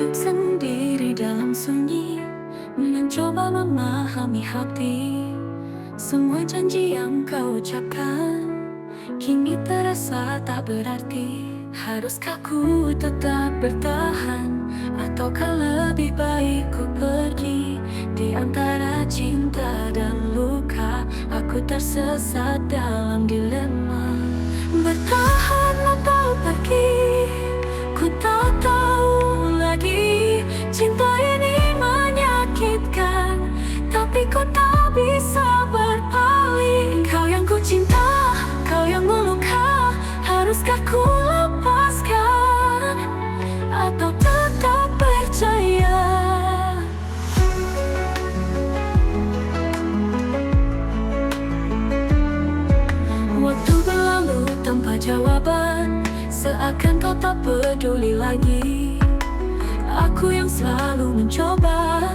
duduk sendiri dalam sunyi, mencoba memahami hati. Semua janji yang kau ucapkan kini terasa tak berarti. Haruskah ku tetap bertahan, ataukah lebih baik ku pergi? Di antara cinta dan luka, aku tersesat dalam dilema. Bertahan atau pergi, ku tak tahu lagi. Cinta ini menyakitkan, tapi ku tak bisa berpaling. Kau yang ku cinta, kau yang meluka. Haruskah ku lepaskan, atau tetap percaya? Waktu berlalu tanpa jawaban, seakan kau tak peduli lagi. Aku yang selalu mencoba,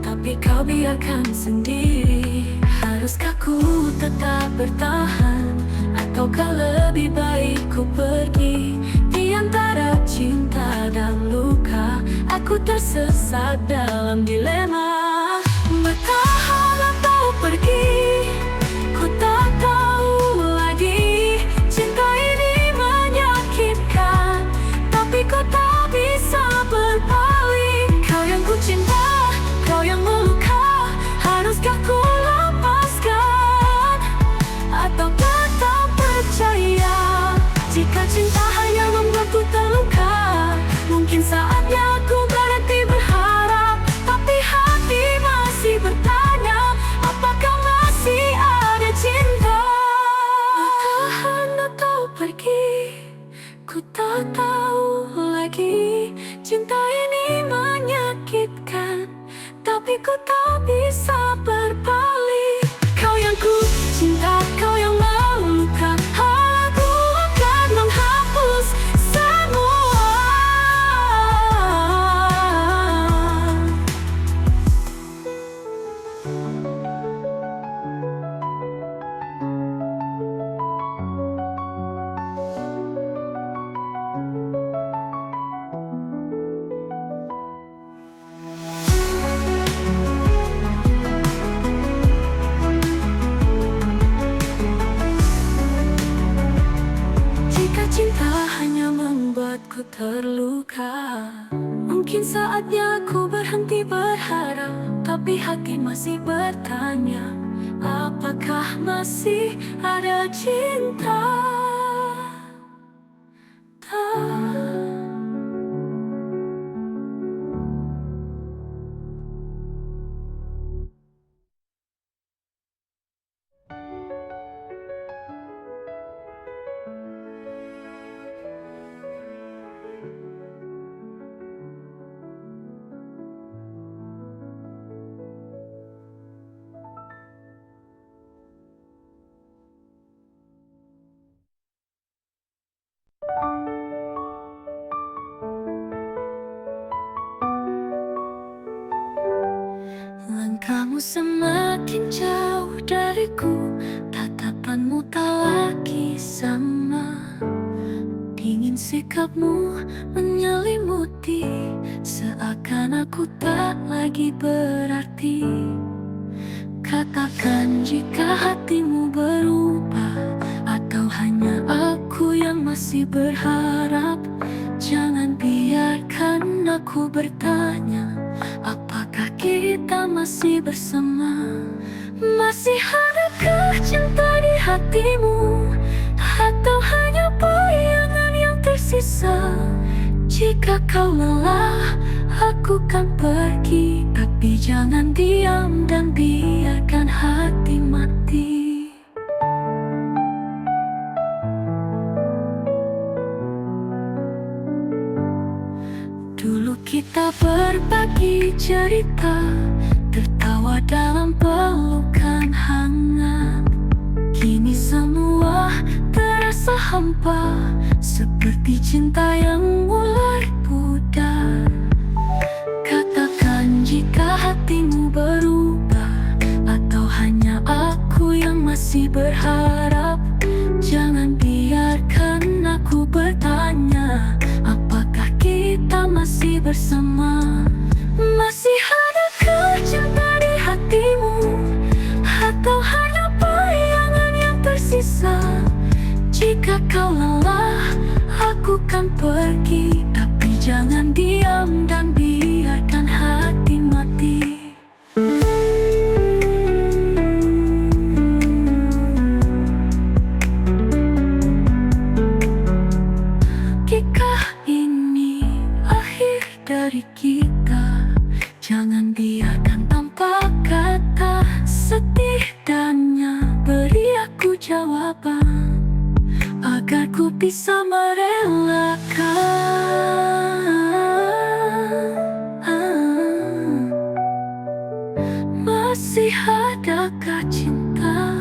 tapi kau biarkan sendiri. Haruskah ku tetap bertahan, ataukah lebih baik ku pergi? Di antara cinta dan luka, aku tersesat dalam dilema. Bertahan atau pergi, ku tak tahu lagi. Cinta ini menyakitkan, tapi ku tak bisa berpaling. Kau yang ku cinta, kau yang meluka. Haruskah ku lepaskan, atau tetap percaya? Jika cinta hanya membuatku terluka, mungkin saatnya aku berhenti berharap. Tapi hati masih bertanya, apakah masih ada cinta? Bertahan atau pergi, ku tak tahu lagi. Cinta ini menyakitkan, tapi ku tak bisa berpaling. Kau yang ku cinta, kau yang meluka. Aku akan menghapus semua. Jika cinta hanya membuatku terluka, mungkin saatnya aku berhenti berharap. Tapi hati masih bertanya, apakah masih ada cinta? Langkahmu semakin jauh dariku, tatapanmu tak lagi sama. Dingin sikapmu menyelimuti, seakan aku tak lagi berarti. Katakan jika hatimu berubah, atau hanya aku yang masih berharap. Jangan biarkan aku bertanya, apakah kita masih bersama? Masih adakah cinta di hatimu, atau hanya bayangan yang tersisa? Jika kau lelah, aku kan pergi. Tapi jangan diam dan biarkan hati mati. Dulu kita berbagi cerita, tertawa dalam pelukan hangat. Kini semua terasa hampa, seperti cinta yang mulai pudar. Katakan jika hatimu berubah, atau hanya aku yang masih berharap. Jangan biarkan aku bertanya, apakah kita masih bersama? Jika kau lelah, aku kan pergi. Tapi jangan diam dan biarkan hati mati. Jika ini akhir dari kita, jangan biarkan tanpa kata. Setidaknya beri aku jawaban, agar ku bisa merelakan. Masih adakah cinta,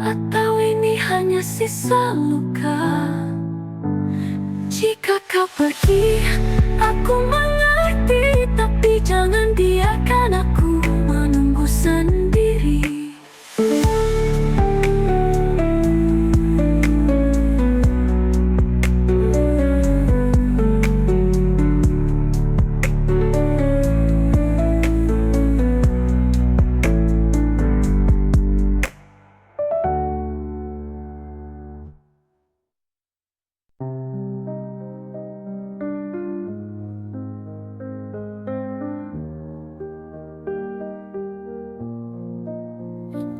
atau ini hanya sisa luka? Jika kau pergi, aku mengerti. Tapi jangan biarkan aku menunggu sendiri.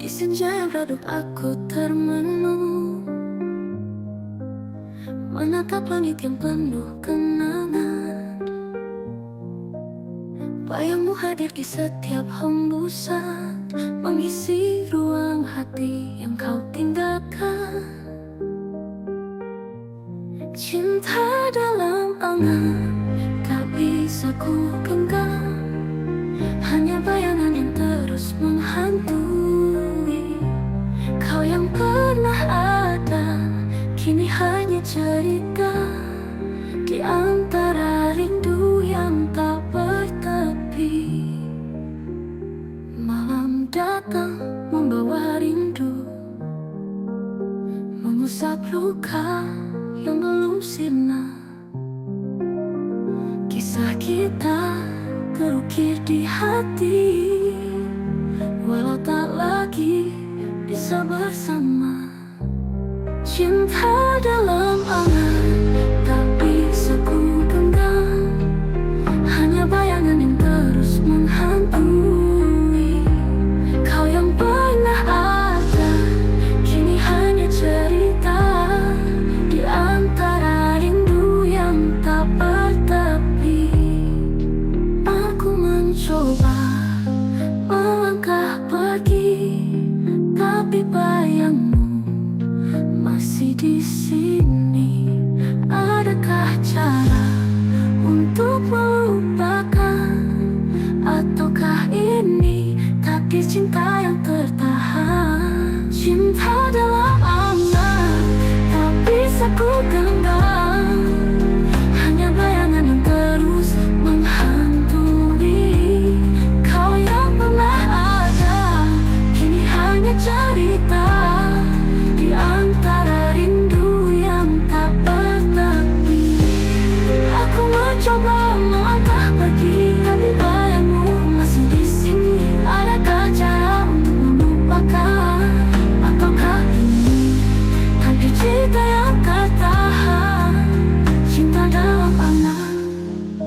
Di senja yang redup aku termenung, menatap langit yang penuh kenangan. Bayangmu hadir di setiap hembusan, mengisi ruang hati yang kau tinggalkan. Cinta dalam angan tak bisa ku genggam, hanya bayangan yang terus menghantui. Kau yang pernah ada, kini hanya cerita di antara rindu yang tak bertepi. Malam datang membawa rindu, mengusap luka yang belum sirna. Kisah kita terukir di hati, walau tak lagi bisa bersama. Cinta dalam angan tak bisa ku genggam, hanya bayangan yang terus menghantui. Kau yang pernah ada, kini hanya cerita di antara rindu yang tak bertepi. Aku mencoba melangkah pergi, tapi bayangmu masih di sini. Adakah cara untuk melupakan, ataukah ini takdir cinta yang tertahan? Cinta dalam angan tak bisa ku genggam, hanya bayangan yang terus menghantui. Kau yang pernah ada, kini hanya cerita di antara rindu yang tak bertepi. Aku mencoba melangkah pergi, tapi bayangmu masih di sini. Adakah cara untuk melupakan, ataukah ini takdir cinta yang tertahan? Cinta dalam angan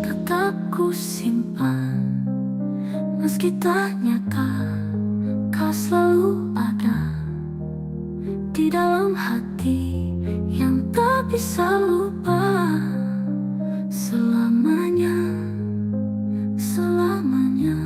tetap ku simpan, meski tak nyata. Kau selalu ada di dalam hati yang tak bisa lupa selamanya, selamanya.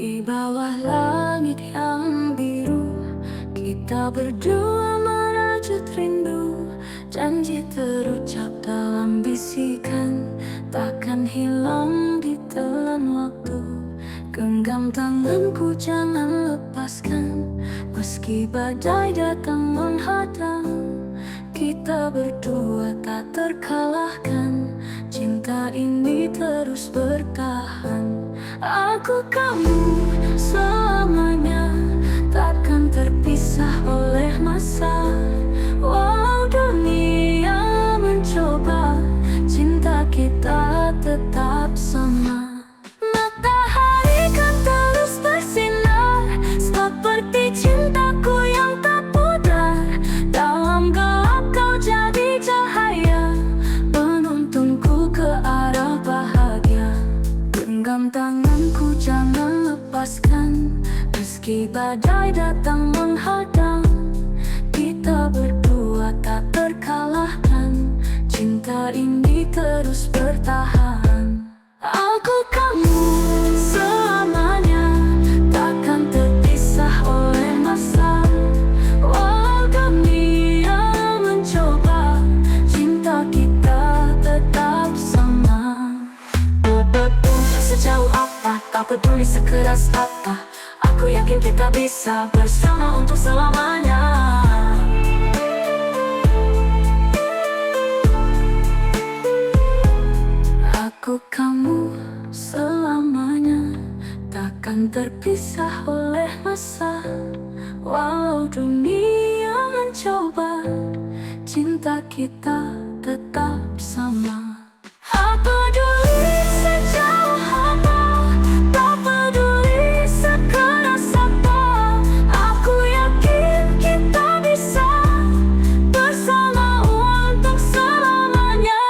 Di bawah langit yang biru, kita berdua merajut rindu. Janji terucap dalam bisikan, takkan hilang ditelan waktu. Genggam tanganku jangan lepaskan, meski badai datang menghadang. Kita berdua tak terkalahkan, cinta ini terus bertahan. Aku kamu selamanya, takkan terpisah oleh masa. Walau dunia mencoba, cinta kita tetap sama. Matahari kan terus bersinar, seperti cintaku yang tak pudar. Dalam gelap kau jadi cahaya, menuntunku ke arah bahagia. Genggam tanganku jangan lepaskan, meski badai datang menghadang. Kita berdua tak terkalahkan, cinta ini terus bertahan. Aku kamu selamanya, takkan terpisah oleh masa. Walau dunia mencoba, cinta kita tetap sama. Sejauh apa, tak peduli sekeras apa, aku yakin kita bisa bersama untuk selamanya. Aku kamu selamanya, takkan terpisah oleh masa. Walau dunia mencoba, cinta kita tetap sama. Tak peduli sejauh apa, tak peduli sekeras apa, aku yakin kita bisa bersama untuk selamanya.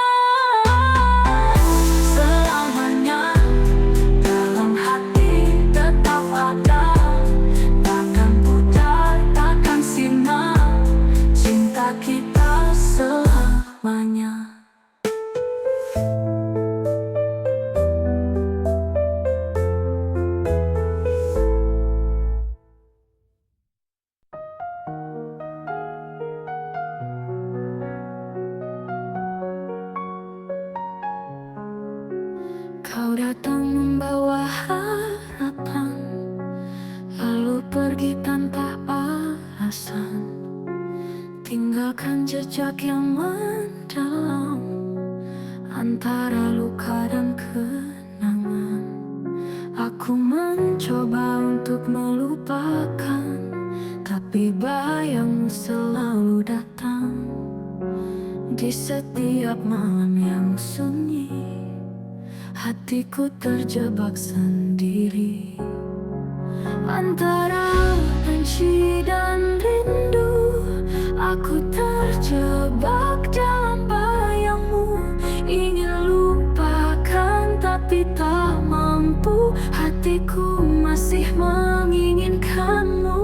Selamanya dalam hati tetap ada, takkan pudar, takkan sirna, cinta kita selamanya. Kau datang membawa harapan, lalu pergi tanpa alasan. Tinggalkan jejak yang mendalam antara luka dan kenangan. Aku mencoba untuk melupakan, tapi bayangmu selalu datang di setiap malam yang sunyi. Hatiku terjebak sendiri antara benci dan rindu. Aku terjebak dalam bayangmu, ingin lupakan tapi tak mampu. Hatiku masih menginginkanmu.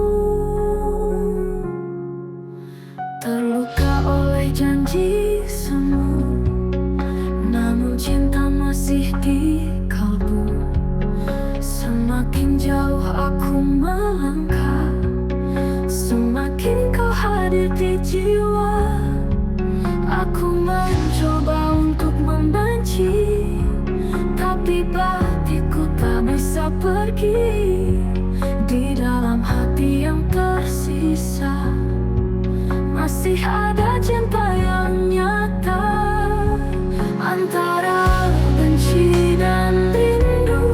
Terluka oleh janji semu, namun cinta masih di kalbu. Semakin jauh aku melangkah, semakin kau hadir di jiwa. Aku mencoba untuk membenci, tapi batinku tak bisa pergi. Di dalam hati yang tersisa, masih ada cinta yang nyata. Antara benci dan rindu,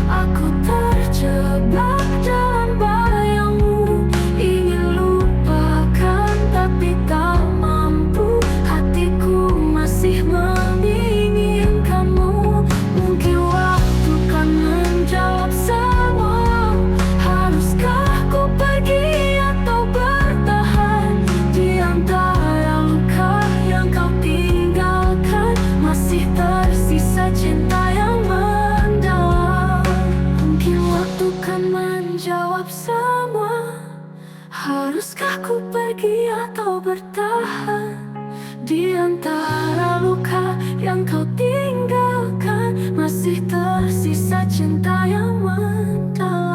aku terjebak dalam bayangmu, ingin lupakan tapi tak mampu. Hatiku masih menginginkanmu. Mungkin waktu kan menjawab semua. Haruskah ku pergi atau bertahan di antara luka yang kau tinggalkan? Masih tersisa cinta yang mendalam. Mungkin waktu kan menjawab semua. Haruskah ku pergi atau bertahan di antara luka yang kau tinggalkan? Masih tersisa cinta yang mendalam.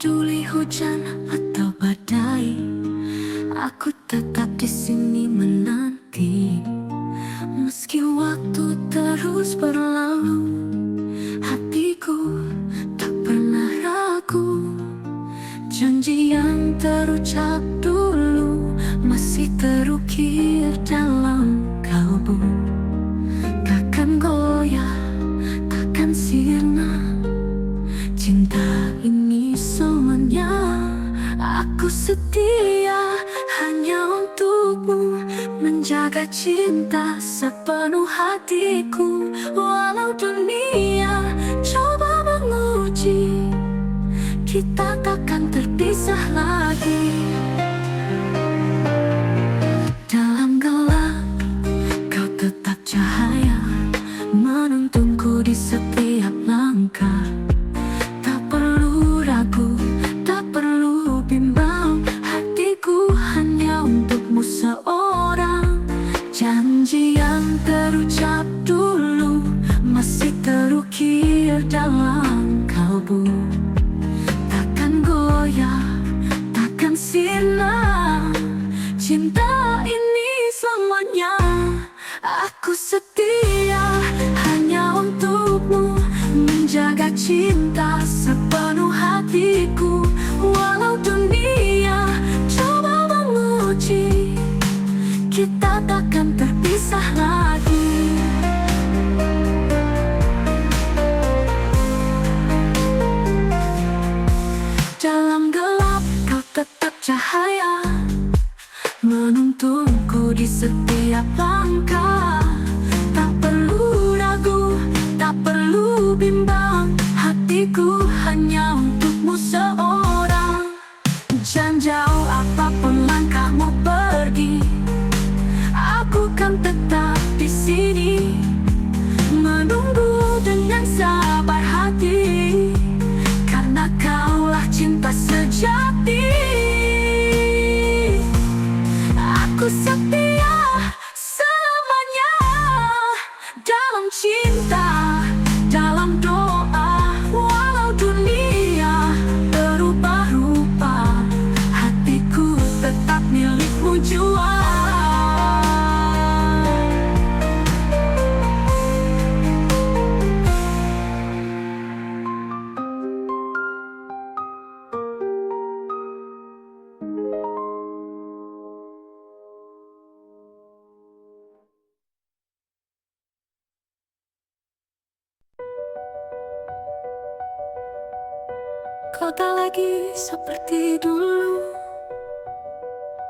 peduli hujan atau badai, aku tetap di sini menanti. Meski waktu terus berlalu, hatiku tak pernah ragu. Janji yang terucap dulu masih terukir dalam kalbu. Takkan goyah, takkan sirna, cinta ini semuanya. Aku setia hanya untukmu, menjaga cinta sepenuh hatiku. Walau dunia coba menguji, kita takkan terpisah lagi. Dalam gelap, kau tetap cahaya, menuntunku di setiap langkah. Tak perlu ragu, tak perlu bimbang, hatiku hanya untukmu seorang. Janji yang terucap dulu masih terukir dalam kalbu. Takkan sirna, cinta ini selamanya. Aku setia hanya untukmu, menjaga cinta sepenuh hatiku. Walau dunia coba menguji, kita takkan terpisah lagi. Dalam gelap kau tetap cahaya, menuntunku di setiap langkah. Tak perlu ragu, tak perlu bimbang, hatiku hanya untukmu seorang. Jangan jauh apapun langkahmu pergi, aku kan tetap di sini, menunggu dengan sabar hati. Karena kaulah cinta sejati. Aku setia selamanya, dalam cinta, dalam doa. Walau dunia berubah rupa, hatiku tetap milikmu jua. Kau tak lagi seperti dulu,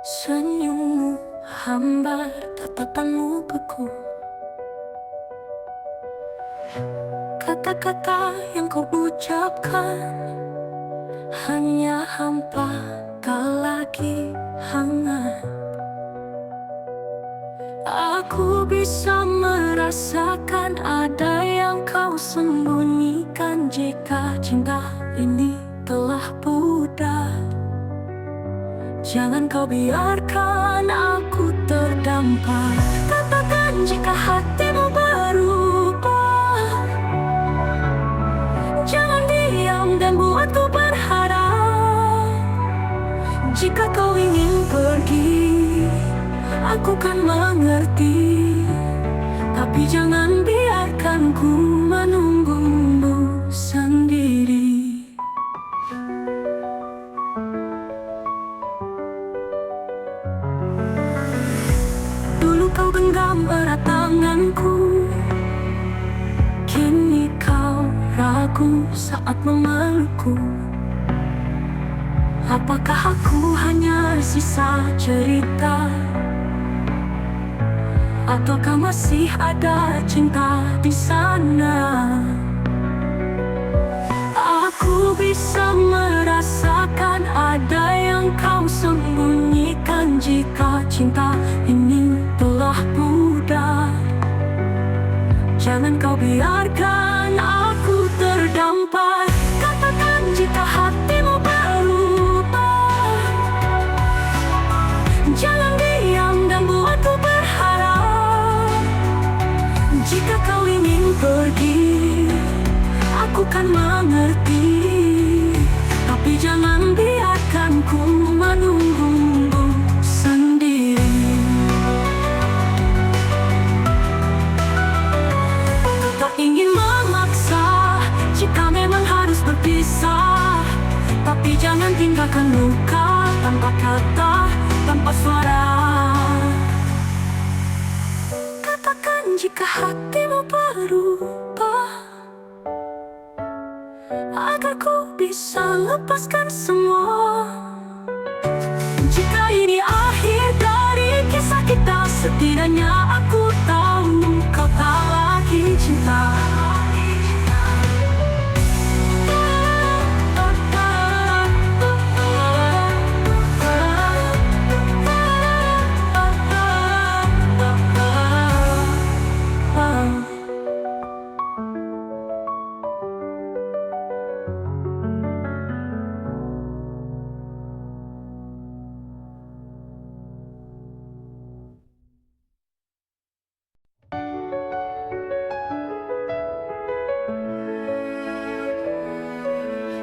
senyummu hambar, tatapanmu beku. Kata-kata yang kau ucapkan hanya hampa, tak lagi hangat. Aku bisa merasakan ada yang kau sembunyikan. Jika cinta ini telah pudar, jangan kau biarkan aku terdampar. Katakan jika hatimu berubah, jangan diam dan buatku berharap. Jika kau ingin pergi, aku kan mengerti, tapi jangan biarkan ku menunggumu sendiri. Dulu kau genggam erat tanganku, kini kau ragu saat memelukku. Apakah aku hanya sisa cerita, ataukah masih ada cinta di sana? Aku bisa merasakan ada yang kau sembunyikan. Jika cinta ini telah pudar, jangan kau biarkan aku terdampar. Katakan jika hatimu berubah, jangan diam dan buatku berharap. Jika kau ingin pergi, aku kan mengerti, tapi jangan Tapi jangan tinggalkan luka tanpa kata, tanpa suara. Katakan jika hatimu berubah, agar ku bisa lepaskan semua. Jika ini akhir dari kisah kita, setidaknya aku tahu kau tak lagi cinta.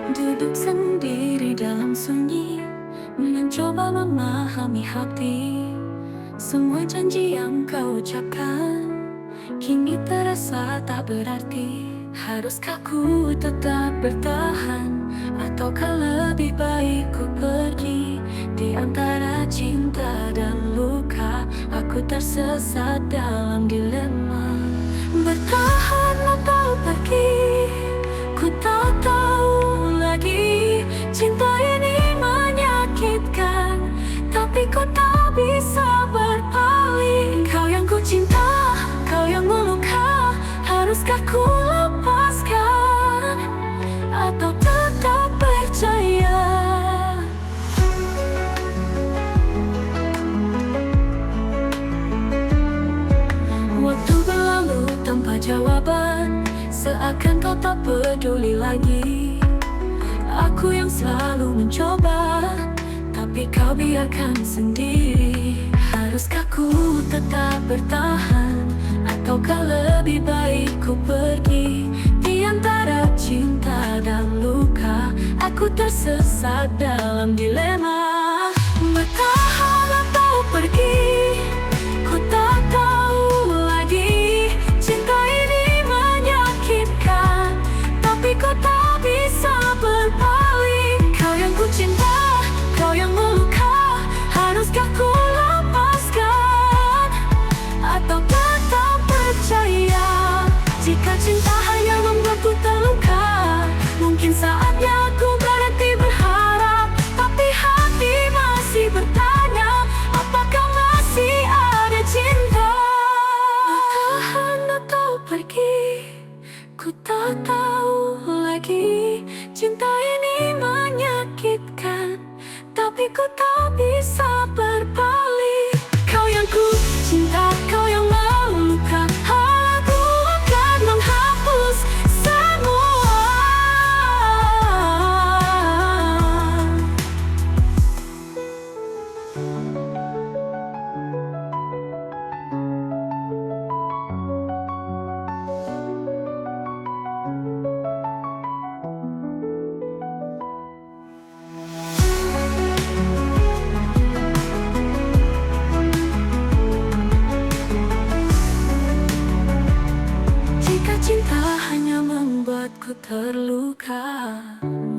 Duduk sendiri dalam sunyi, mencoba memahami hati. Semua janji yang kau ucapkan kini terasa tak berarti. Haruskah ku tetap bertahan, ataukah lebih baik ku pergi? Di antara cinta dan luka, aku tersesat dalam dilema. Bertahan atau pergi, ku tak tahu lagi. Cinta ini menyakitkan, tapi kau tak bisa berpaling. Kau yang ku cinta, kau yang meluka. Haruskah ku lepaskan, atau tetap percaya? Waktu berlalu tanpa jawaban, seakan kau tak peduli lagi. Aku yang selalu mencoba, tapi kau biarkan sendiri. Haruskah ku tetap bertahan, ataukah lebih baik ku pergi? Di antara cinta dan luka, aku tersesat dalam dilema. Bertahan atau pergi, ku tak tahu lagi. Cinta ini menyakitkan, tapi kau tak bisa berpaling. Kau yang ku cinta, kau yang meluka. Haruskah ku lepaskan, atau tetap percaya? Jika cinta hanya membuatku terluka, mungkin saatnya aku berhenti berharap. Tapi hati masih bertanya, apakah masih ada cinta? Bertahan atau pergi, ku tak tahu lagi. Cinta ini menyakitkan, tapi ku tak bisa berpaling. Kau yang ku cinta, kau yang meluka. Aku akan menghapus semua. Jika cinta hanya membuatku terluka,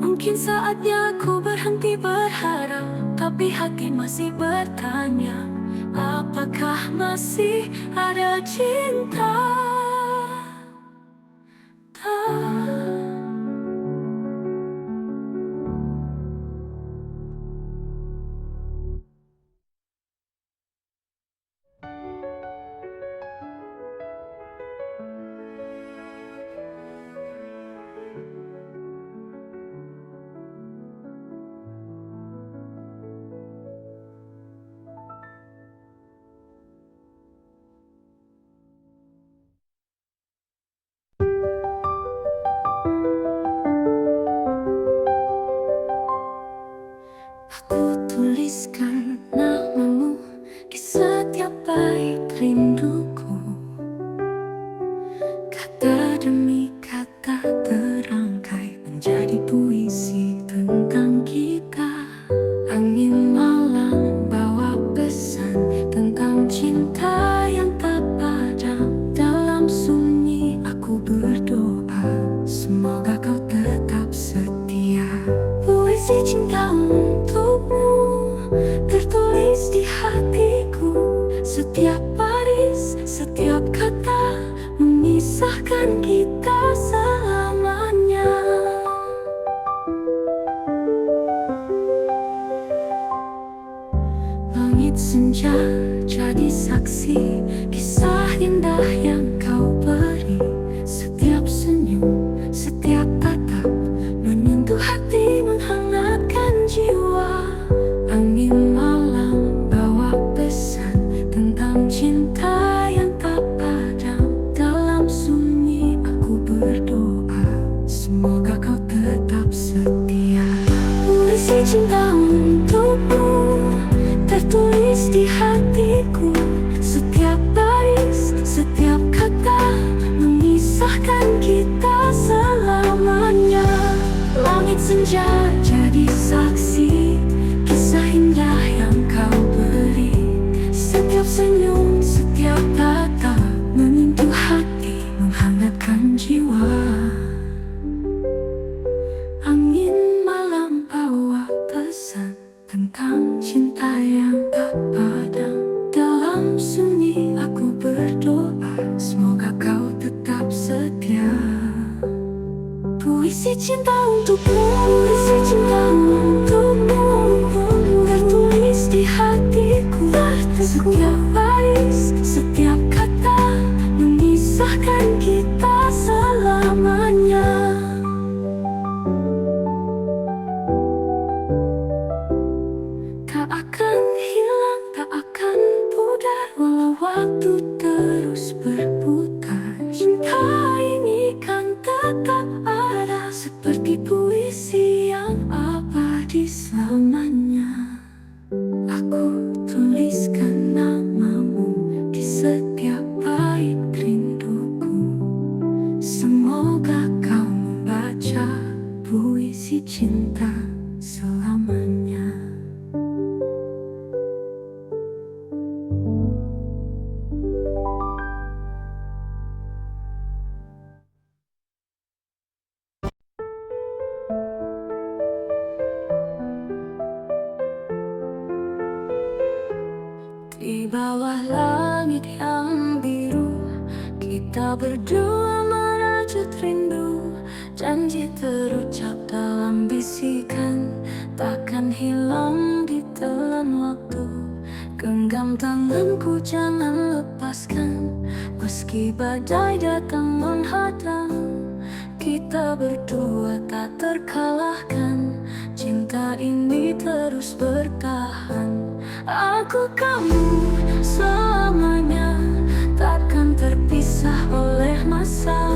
mungkin saatnya aku berhenti berharap. Tapi hati masih bertanya, apakah masih ada cinta? Aku tuliskan namamu di setiap bait rinduku. Kata demi kata terangkai menjadi puisi tentang kita. Angin malam bawa pesan tentang cinta yang tak padam. Dalam sunyi aku berdoa, semoga kau tetap setia. Puisi cinta cinta untukmu tertulis di hatiku. Setiap baris, setiap kata memisahkan kita selamanya. Langit senja jadi saksi kisah indah yang kau beri. Setiap senyum, setiap tatap menyentuh hati, menghangatkan jiwa. Angin malam bawa pesan tentang cinta yang tak padam. Dalam sunyi aku berdoa, semoga kau tetap setia. Puisi cinta untukmu tertulis di hatiku. Setiap baris, setiap kata memisahkan kita selamanya. Langit senja jadi saksi kisah indah yang kau beri. Setiap senyum, setiap tatap menyentuh hati, menghangatkan jiwa. Angin malam bawa pesan tentang cinta yang tak padam. Dalam sunyi aku berdoa, semoga kau tetap setia. Puisi cinta untukmu, puisi cinta untukmu tertulis di hatiku. Setiap baris, setiap kata memisahkan kita selamanya. Tak akan hilang, tak akan pudar, walau waktu terus berputar. Cinta ini kan tetap ada, seperti puisi yang abadi selamanya. Aku tuliskan namamu di setiap bait rinduku. Semoga kau membaca puisi cinta selamanya. Di bawah langit yang biru, kita berdua merajut rindu. Janji terucap dalam bisikan, takkan hilang ditelan waktu. Genggam tanganku, jangan lepaskan, meski badai datang menghadang. Kita berdua tak terkalahkan, cinta ini terus bertahan. Aku kamu selamanya, takkan terpisah oleh masa.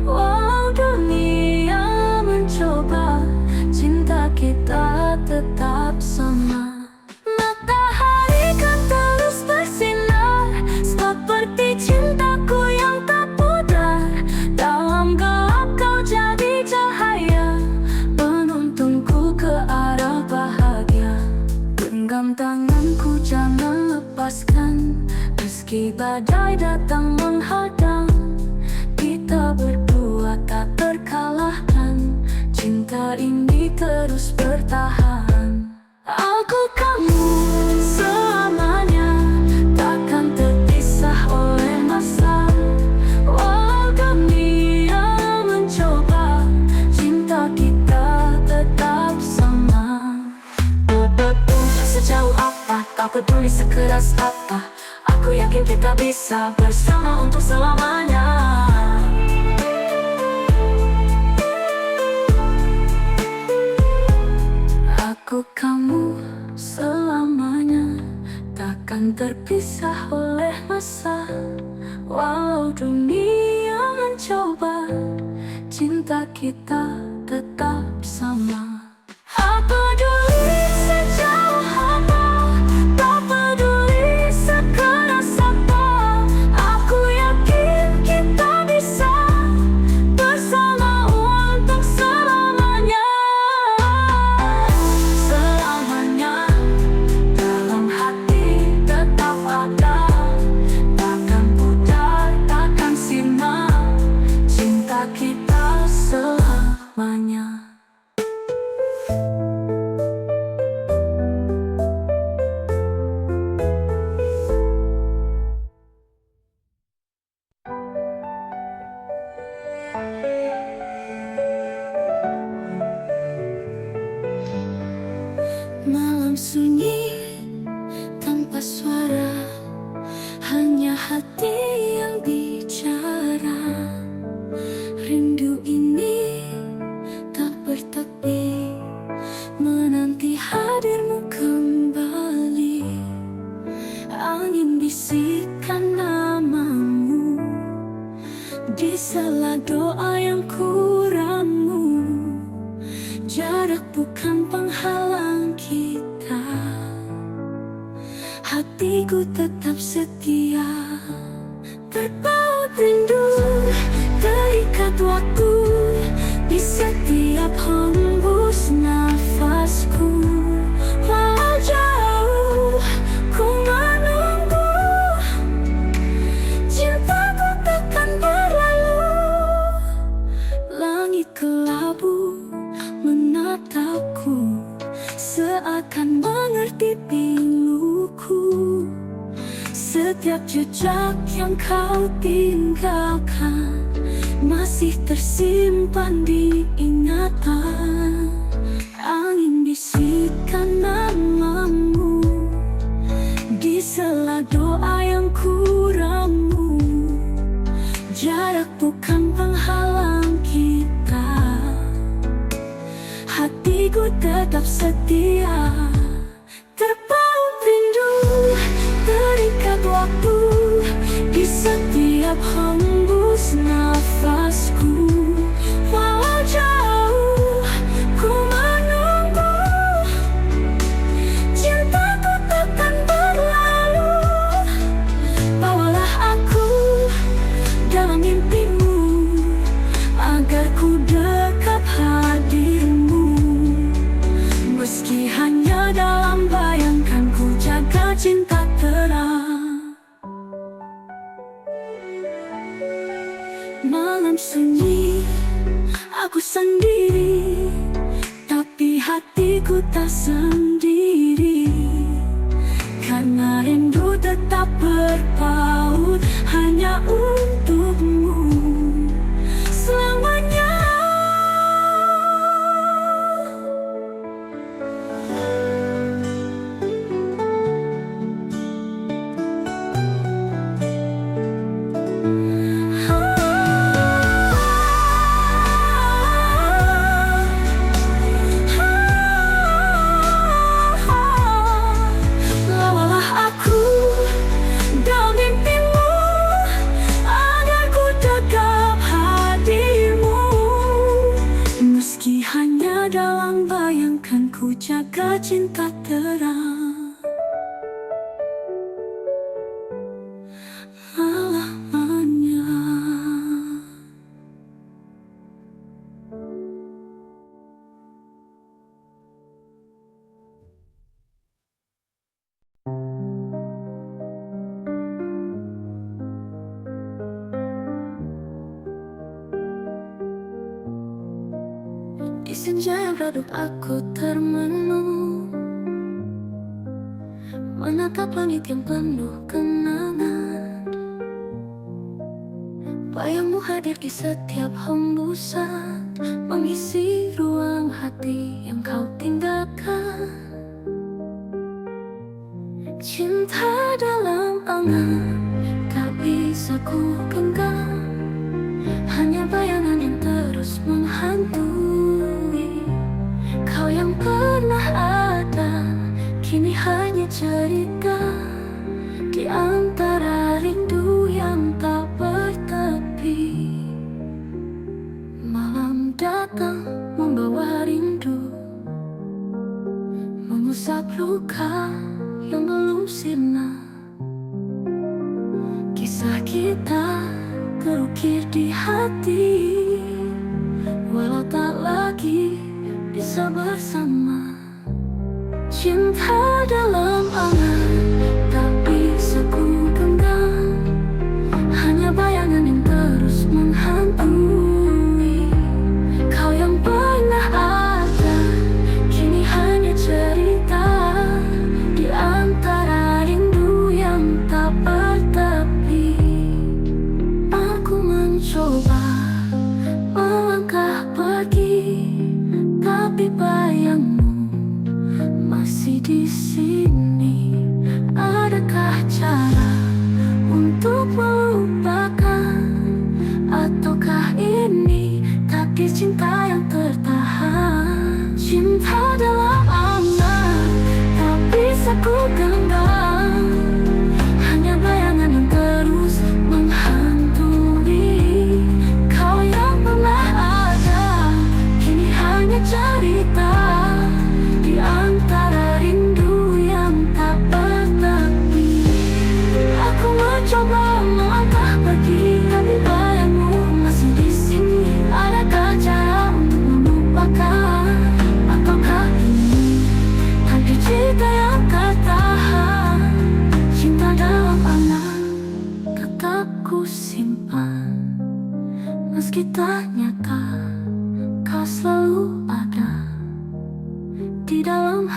Walau dunia mencoba, cinta kita tetap sama. Matahari kan terus bersinar, seperti cintaku yang tak pudar. Dalam gelap kau jadi cahaya, penuntunku ke arah bahagia. Genggam tanganku, jangan lepaskan, meski badai datang menghadang. Kita berdua tak terkalahkan, cinta ini terus bertahan. Aku kamu selamanya, takkan terpisah oleh masa. Walau dunia mencoba, cinta kita tetap sama. Sejauh apa, tak peduli sekeras apa, aku yakin kita bisa bersama untuk selamanya. Aku kamu selamanya, takkan terpisah oleh masa. Walau dunia mencoba, cinta kita tetap sama. Apa peduli sejauh apa, tak peduli sekeras apa, aku yakin kita bisa bersama untuk selamanya. Selamanya dalam hati tetap ada, takkan pudar, takkan sirna, cinta kita selamanya. Malam sunyi tanpa suara, hanya hati yang bicara. Rindu ini tak bertepi, menanti hadirmu kembali. Angin bisikan namamu di sela doa yang kuramu. Jarak bukan penghalang kita, hatiku tetap setia. Terpaut rindu, terikat waktu di setiap hembus nafasku. Walau jauh ku menunggu, cintaku takkan berlalu. Langit kelabu menatapku, seakan mengerti piluku. Setiap jejak yang kau tinggalkan masih tersimpan di ingatan. Angin bisikan namamu di sela doa yang kuramu. Jarak bukan penghalang kita, hatiku tetap setia. Terpaut rindu, terikat waktu di setiap hembus nafasku. Walau jauh ku menunggu, cintaku takkan berlalu. Bawalah aku dalam mimpimu, agar ku dekat hadirmu. Meski hanya dalam bayangkan, ku jaga cinta terang. Malam sunyi, aku sendiri, tapi hatiku tak sendiri. Karena rindu tetap berpaut hanya untukmu selamanya. Dalam bayangkan, ku jaga cinta terang selamanya. Di senja yang redup aku termenung, menatap langit yang penuh kenangan. Bayangmu hadir di setiap hembusan, mengisi ruang hati yang kau tinggalkan. Cinta dalam angan tak bisa ku genggam, hanya bayangan yang terus menghantui. Kau yang pernah ada, kini hanya cerita di antara rindu yang tak bertepi. Malam datang membawa rindu, mengusap luka yang belum sirna. Kisah kita terukir di hati, walau tak lagi bisa bersama. Cinta dalam angan tak bisa ku genggam, hanya bayangan yang terus menghantui. Kau yang pernah ada, kini hanya cerita di antara rindu yang tak bertepi. Aku mencoba melangkah pergi, tapi bayangmu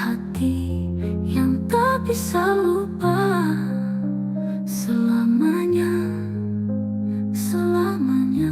hati yang tak bisa lupa selamanya, selamanya.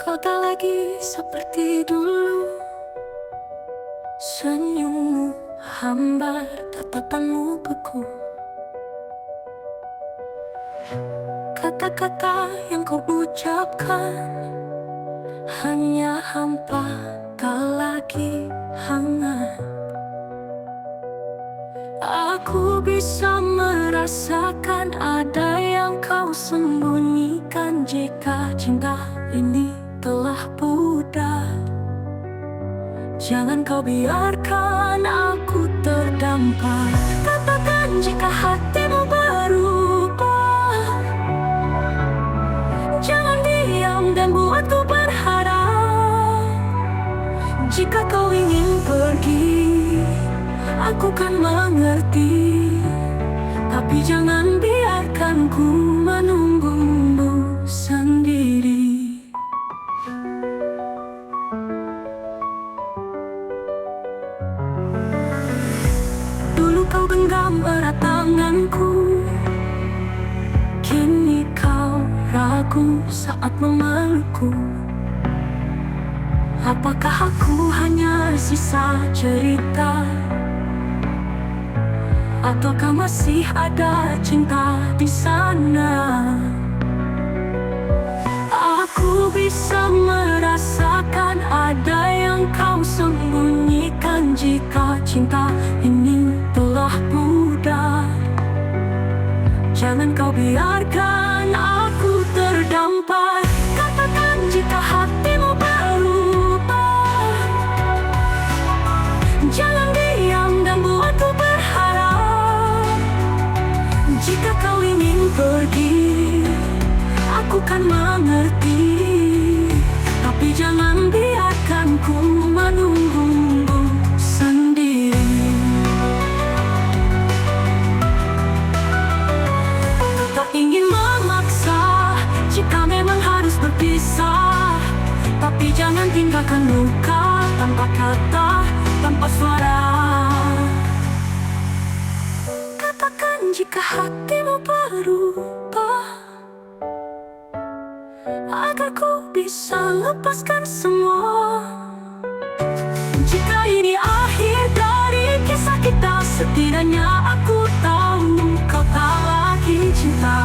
Kau tak lagi seperti dulu, senyummu hambar, tatapanmu beku. Kata-kata yang kau ucapkan hanya hampa, tak lagi hangat. Aku bisa merasakan ada yang kau sembunyikan. Jika cinta ini telah pudar, jangan kau biarkan aku terdampar. Katakan jika hatimu berubah, jangan diam dan buatku berharap. Jika kau ingin pergi, aku kan mengerti, tapi jangan biarkan ku menunggumu sendiri. Dulu kau genggam erat tanganku, kini kau ragu saat memelukku. Apakah aku hanya sisa cerita, ataukah masih ada cinta di sana? Aku bisa merasakan ada yang kau sembunyikan. Jika cinta ini telah pudar, jangan kau biarkan aku terdampar. Katakan jika hatimu berubah, jangan diam dan buatku berharap. Jika kau ingin pergi, aku kan mengerti, tapi jangan biarkan ku menunggumu sendiri. Tak ingin memaksa jika memang harus berpisah, tapi jangan tinggalkan luka tanpa kata, tanpa suara. Katakan jika hatimu berubah, agar ku bisa lepaskan semua. Jika ini akhir dari kisah kita, setidaknya aku tahu kau tak lagi cinta.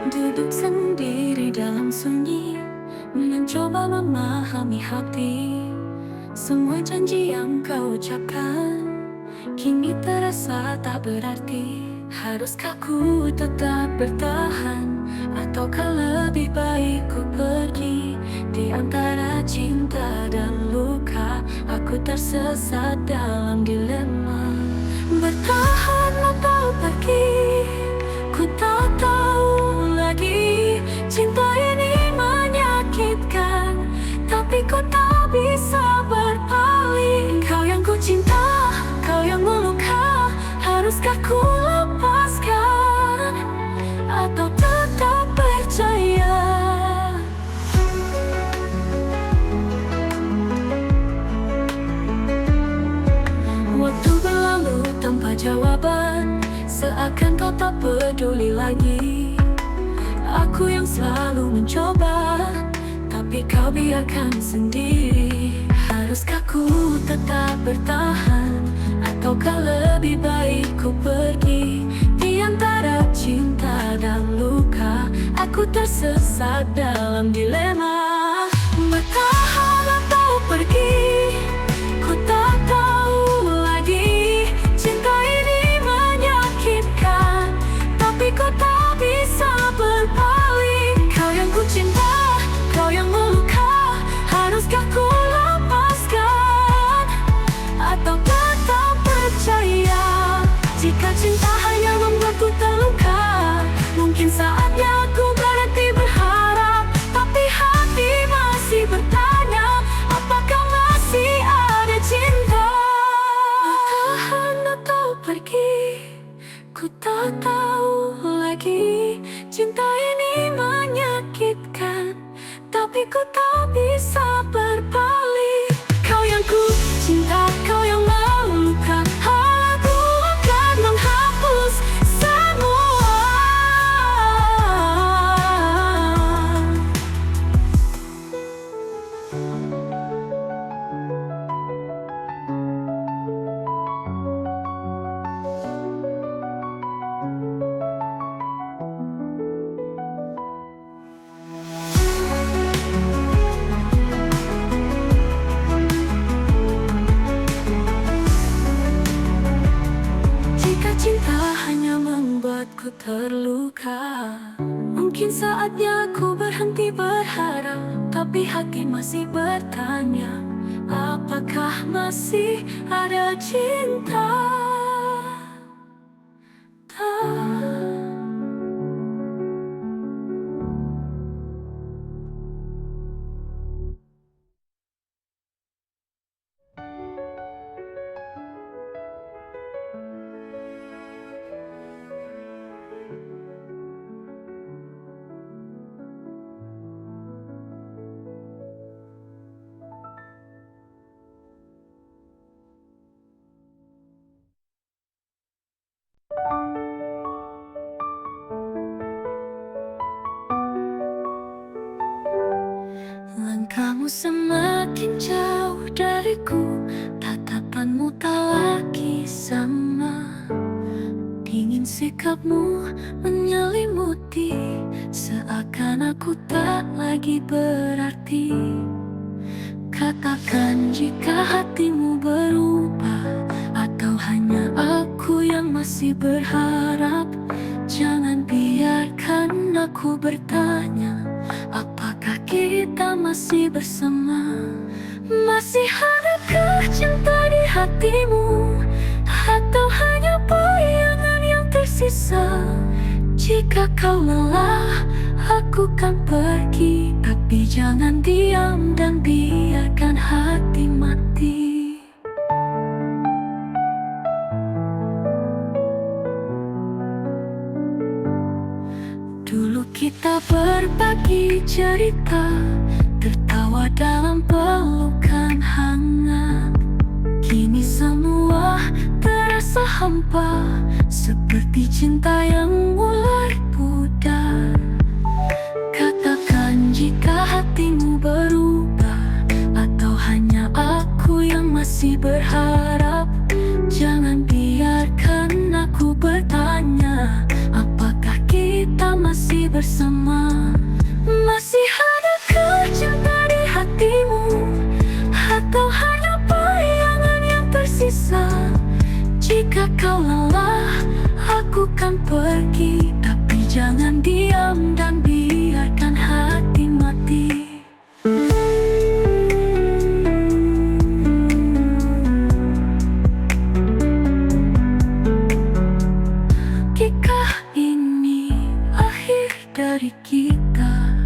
Duduk sendiri dalam sunyi, mencoba memahami hati. Semua janji yang kau ucapkan kini terasa tak berarti. Haruskah ku tetap bertahan, ataukah lebih baik ku pergi? Di antara cinta dan luka, aku tersesat dalam dilema. Bertahan atau pergi, ku tak tahu lagi. Cinta ini menyakitkan, tapi ku tak bisa berpaling. Kau yang ku cinta, kau yang meluka. Haruskah ku lepaskan, atau tetap percaya? peduli lagi. Aku yang selalu mencoba, tapi kau biarkan sendiri. Haruskah ku tetap bertahan, ataukah lebih baik ku pergi? Di antara cinta dan luka, aku tersesat dalam dilema. Bertahan atau pergi, ku tak tahu lagi. Cinta ini menyakitkan, tapi kau tak bisa berpaling. Kau yang ku cinta, kau yang meluka. Haruskah ku lepaskan, atau tetap percaya? Jika cinta hanya membuatku terluka, mungkin saatnya aku berhenti berharap. Tapi hati masih bertanya, apakah masih ada cinta? Bertahan atau pergi, ku tak tahu lagi. Cinta ini menyakitkan, tapi ku tak bisa berpaling. Kau yang ku cinta, kau yang meluka. Aku akan menghapus semua. Jika cinta hanya membuatku terluka, mungkin saatnya aku berhenti berharap. Tapi hati masih bertanya, apakah masih ada cinta? Langkahmu semakin jauh dariku, tatapanmu tak lagi sama. Dingin sikapmu menyelimuti, seakan aku tak lagi berarti. Katakan jika hatimu berubah, atau hanya aku yang masih berharap. Jangan biarkan aku bertanya, apakah kita masih bersama? Masih adakah cinta di hatimu, atau hanya bayangan yang tersisa? Jika kau lelah, aku kan pergi. Tapi jangan diam dan biarkan hati mati. Dulu kita berbagi cerita, tertawa dalam pelukan hangat. Kini semua terasa hampa, seperti cinta yang mulai pudar. Katakan jika hatimu berubah, atau hanya aku yang masih berharap. Jangan biarkan aku bertanya, apakah kita masih bersama? Masih adakah cinta di hatimu, atau hanya bayangan yang tersisa? Jika kau lelah, aku kan pergi. Tapi jangan diam dan biarkan hati mati. Jika ini akhir dari kita,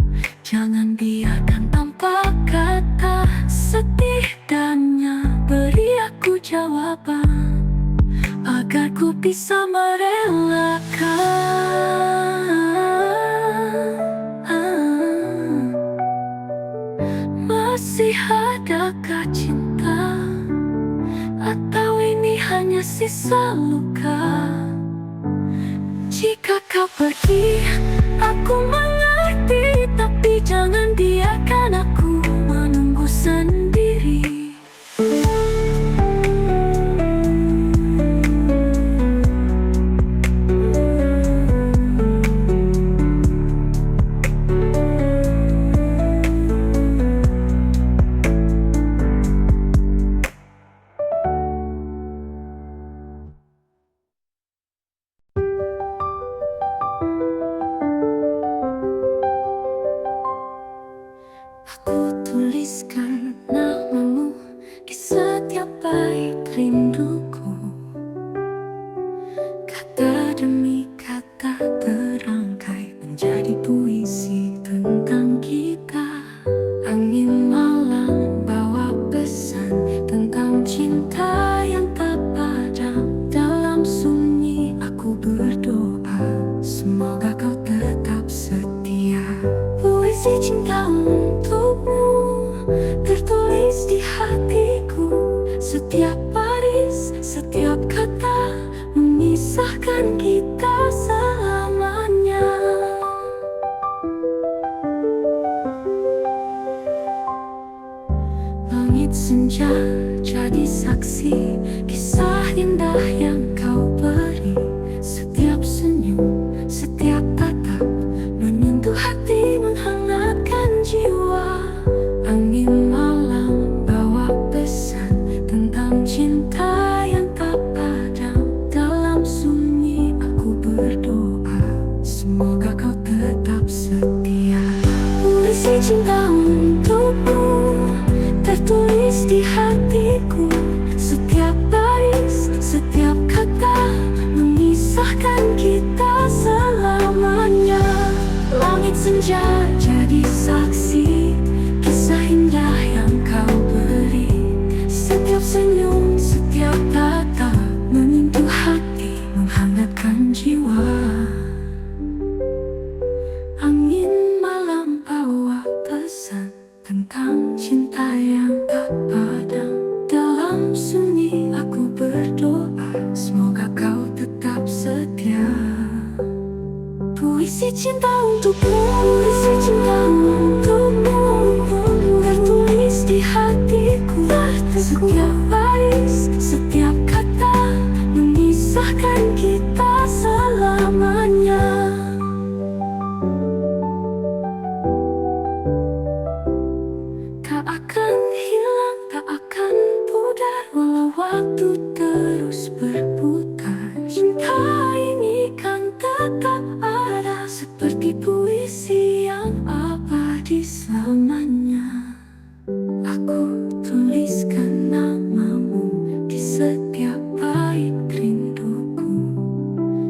jangan biarkan tanpa kata. Setidaknya beri aku jawaban, agar ku bisa merelakan. Masih adakah cinta, atau ini hanya sisa luka? Jika kau pergi, aku mengerti, tapi jangan biarkan aku menunggu sendiri. Aku tuliskan namamu di setiap bait rinduku. Kata demi kata terangkai menjadi puisi tentang kita. Angin malam bawa pesan tentang cinta yang tak padam. Dalam sunyi aku berdoa, semoga kau tetap setia. Puisi cinta untukmu tertulis di hatiku. Setiap baris, setiap kata memisahkan kita selamanya. Langit senja jadi saksi kisah indah yang kau beri. Setiap senyum, setiap tatap menyentuh hati, menghangatkan jiwa. Angin malam bawa pesan tentang cinta yang tak padam. Dalam sunyi aku berdoa, semoga kau tetap setia. Puisi cinta untukmu tertulis di hatiku. Setiap baris, setiap kata memisahkan kita selamanya. Langit senja jadi saksi kisah indah yang kau beri. Setiap senyum, setiap tatap menyentuh hati, menghangatkan jiwa. Angin malam bawa pesan tentang cinta yang tak padam. Dalam sunyi aku berdoa, semoga kau tetap setia. Puisi cinta untukmu, puisi cinta untukmu tertulis di hatiku. Setiap baris, setiap kata memisahkan kita selamanya. Tak akan hilang, tak akan pudar, walau waktu terus berputar. Cinta ini kan tetap ada, seperti puisi yang abadi selamanya. Aku tuliskan namamu di setiap bait rinduku.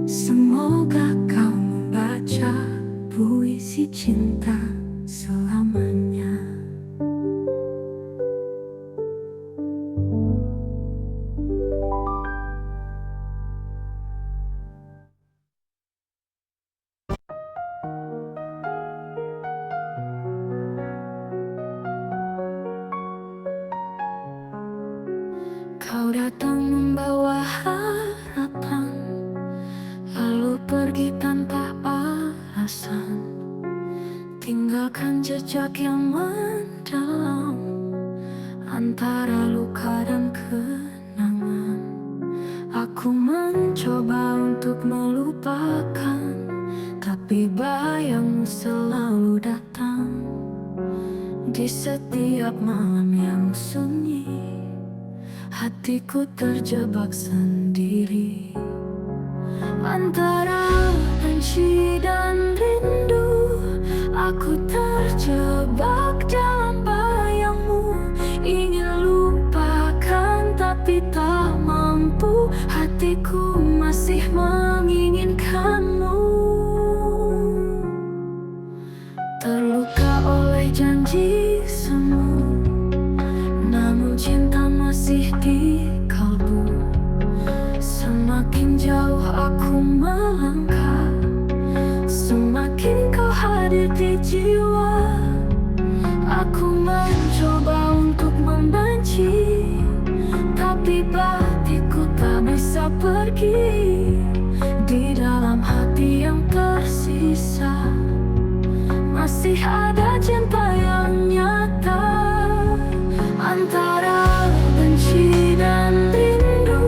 Semoga kau membaca puisi cinta selamanya. Kau datang membawa harapan, lalu pergi tanpa alasan. Tinggalkan jejak yang mendalam antara luka dan kenangan. Aku mencoba untuk melupakan, tapi bayangmu selalu datang di setiap malam yang sunyi. Hatiku terjebak sendiri antara benci dan rindu. Aku terjebak dalam bayangmu, ingin lupakan tapi tak mampu. Hatiku masih menginginkanmu. Terluka oleh janji semu, namun cinta masih di kalbu. Semakin jauh aku melangkah, semakin kau hadir di jiwa. Aku mencoba untuk membenci, tapi batinku tak bisa pergi. Di dalam hati ada cinta yang nyata antara benci dan rindu.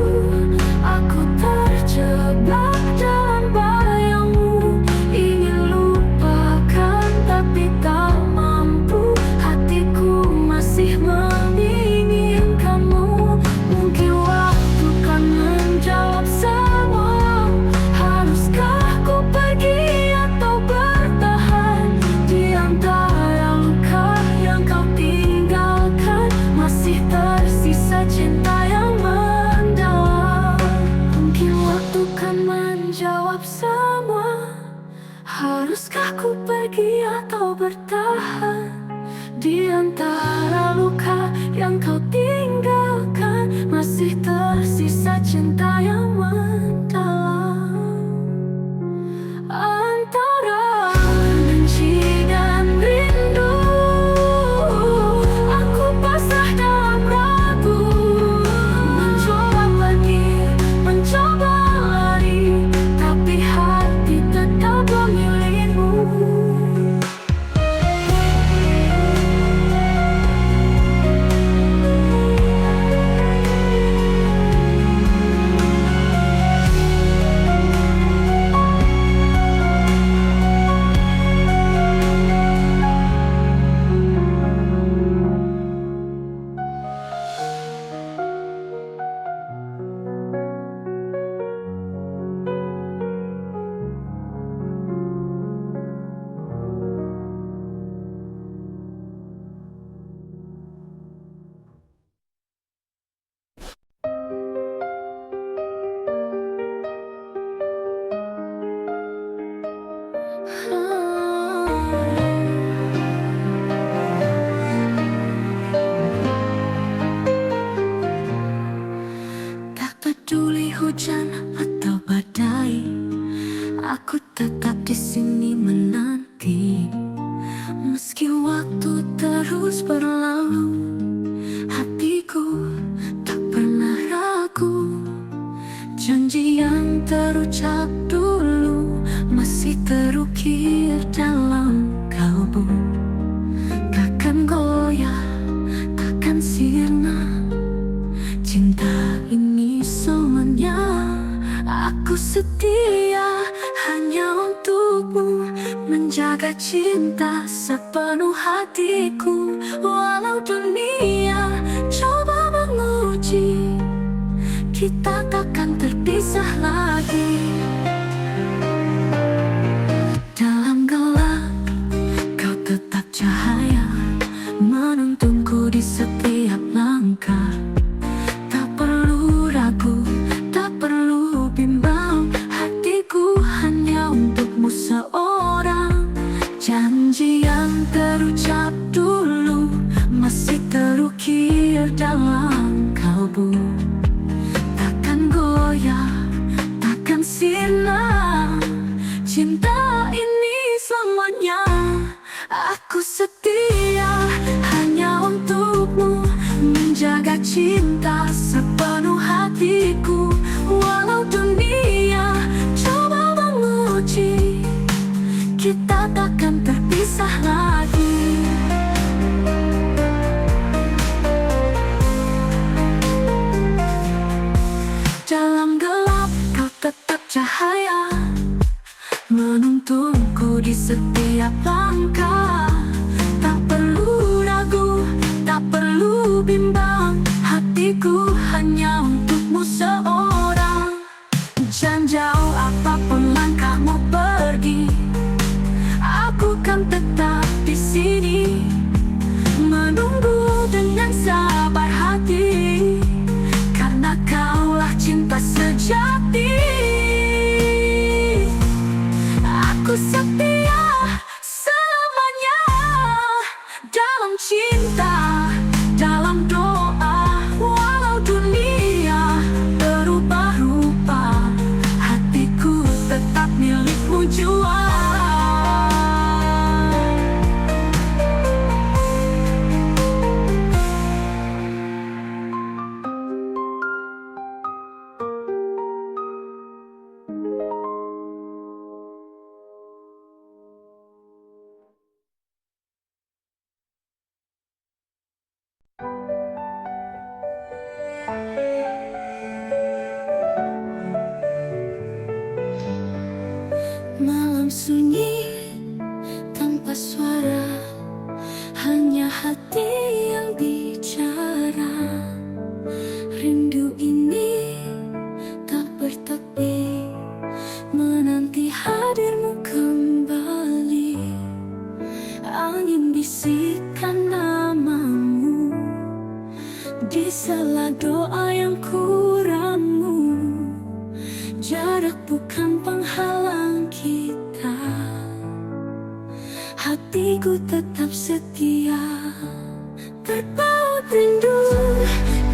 Aku terjebak dalam bayangmu, ingin lupakan tapi tak mampu. Hatiku masih menginginkanmu. Mungkin waktu kan menjawab semua. Haruskah ku pergi atau bertahan di antara luka yang kau tinggalkan? Masih tersisa cinta yang mendalam. Mungkin waktu kan menjawab semua. Haruskah ku pergi atau bertahan di antara luka yang kau tinggalkan? Masih tersisa cinta yang mendalam. Antara benci dan rindu, aku pasrah dalam ragu. Mencoba pergi, mencoba lari, tapi hati tetap memilihmu. Tak peduli hujan atau badai, aku tetap di sini menanti. Meski waktu terus berlalu, hatiku tak pernah ragu. Janji yang terucap dulu masih terukir dalam kalbu. Takkan goyah, takkan sirna. Cinta ini semuanya. Aku setia hanya untukmu, menjaga cinta sepenuh hatiku. Walau dunia coba menguji, kita takkan terpisah lagi. Dalam gelap, kau tetap cahaya, menuntunku di setiap langkah. Tak perlu ragu, tak perlu bimbang, hatiku hanya untukmu seorang. Janji yang terucap dulu masih terukir dalam kalbu. Takkan goyah, takkan sirna. Cinta ini selamanya. Aku setia hanya untukmu, menjaga cinta sepenuh hatiku. Walau dunia coba menguji, kita takkan terpisah lagi. Dalam gelap kau tetap cahaya, menuntunku di setiap langkah. Tak perlu ragu, tak perlu bimbang, hatiku hanya untukmu seorang. Jangan jauh apapun langkahmu pergi, aku kan tetap di sini, menunggu dengan sabar hati. Karena kaulah cinta sejati. Aku setia selamanya dalam cinta, dalam doa. Walau dunia berubah rupa, hatiku tetap milikmu jua. Malam sunyi tanpa suara, hanya hati yang bicara. Rindu ini tak bertepi, menanti hadirmu kembali. Angin bisikan namamu di sela doa yang kuramu. Jarak bukan penghalang kita, hatiku tetap setia. Terpaut rindu,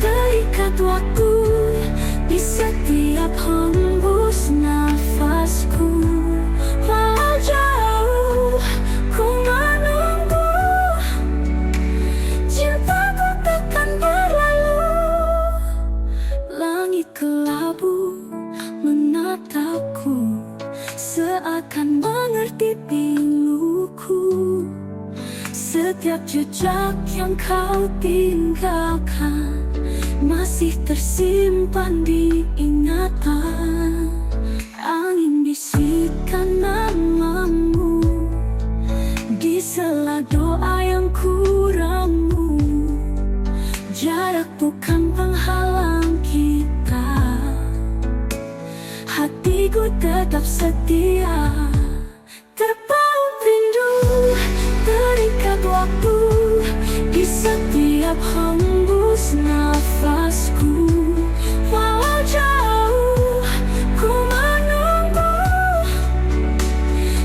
terikat waktu di setiap hembus nafasku. Walau jauh ku menunggu, cintaku takkan berlalu. Langit kelabu menatapku, seakan mengerti piluku. Setiap jejak yang kau tinggalkan masih tersimpan di ingatan. Angin bisikan namamu di sela doa yang kuramu. Jarak bukan penghalang kita, hatiku tetap setia. Terpaut rindu, terikat waktu di setiap hembus nafasku. Walau jauh ku menunggu,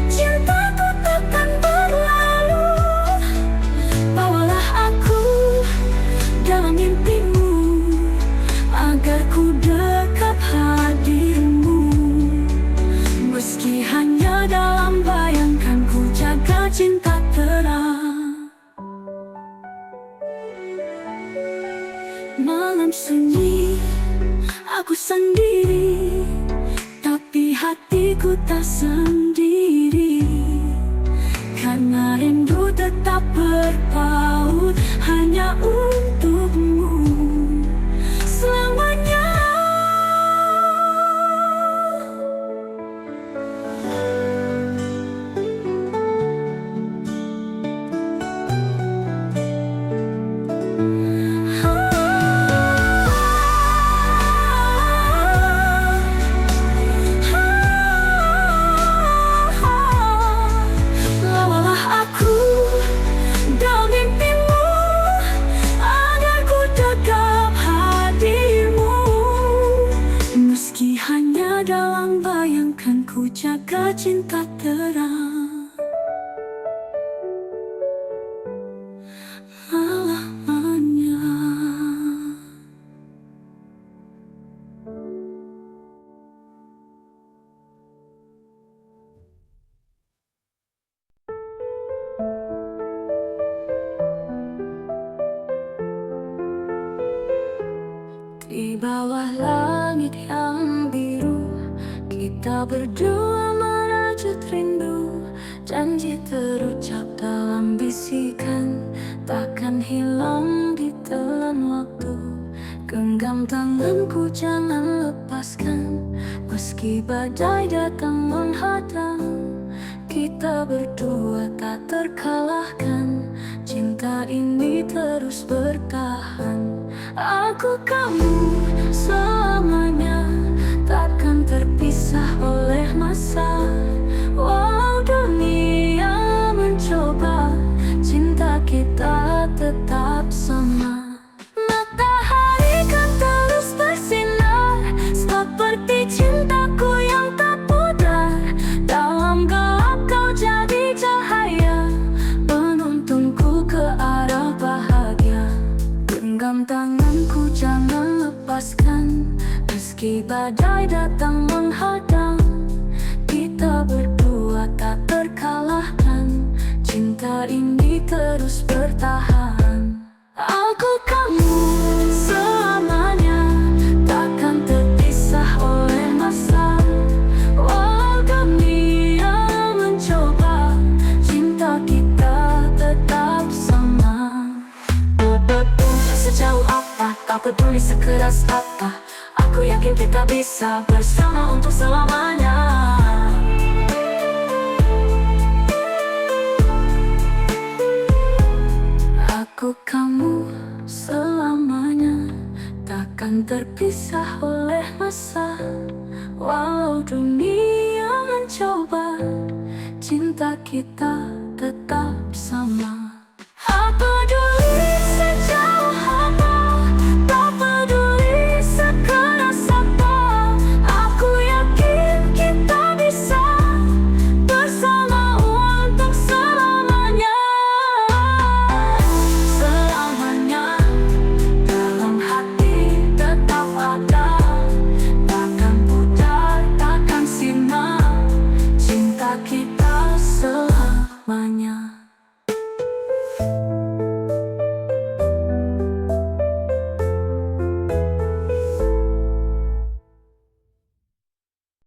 cintaku takkan berlalu. Bawalah aku dalam mimpimu, agar ku dekat hadirmu. Meski hanya dalam bayangkan, ku jaga cinta terang. Malam sunyi, aku sendiri, tapi hatiku tak sendiri. Karena rindu tetap berpaut hanya untukmu selamanya. Dalam bayangkan, ku jaga cinta terang selamanya. Di bawah langit yang biru, kita berdua merajut rindu. Janji terucap dalam bisikan, takkan hilang ditelan waktu. Genggam tanganku, jangan lepaskan, meski badai datang menghadang. Kita berdua tak terkalahkan, cinta ini terus bertahan. Aku kamu selamanya, takkan terpisah oleh masa. Walau dunia mencoba, cinta kita tetap sama. Matahari kan terus bersinar, seperti cintaku yang tak pudar. Dalam gelap kau jadi cahaya, penuntunku ke arah bahagia. Genggam tanganku, jangan lepaskan, meski badai datang menghadang. Kita berdua tak terkalahkan, cinta ini terus bertahan. Aku kamu selamanya, takkan terpisah oleh masa. Walau dunia mencoba, cinta kita tetap sama. peduli sekeras apa, aku yakin kita bisa bersama untuk selamanya. Aku kamu selamanya, takkan terpisah oleh masa. Walau dunia mencoba, cinta kita tetap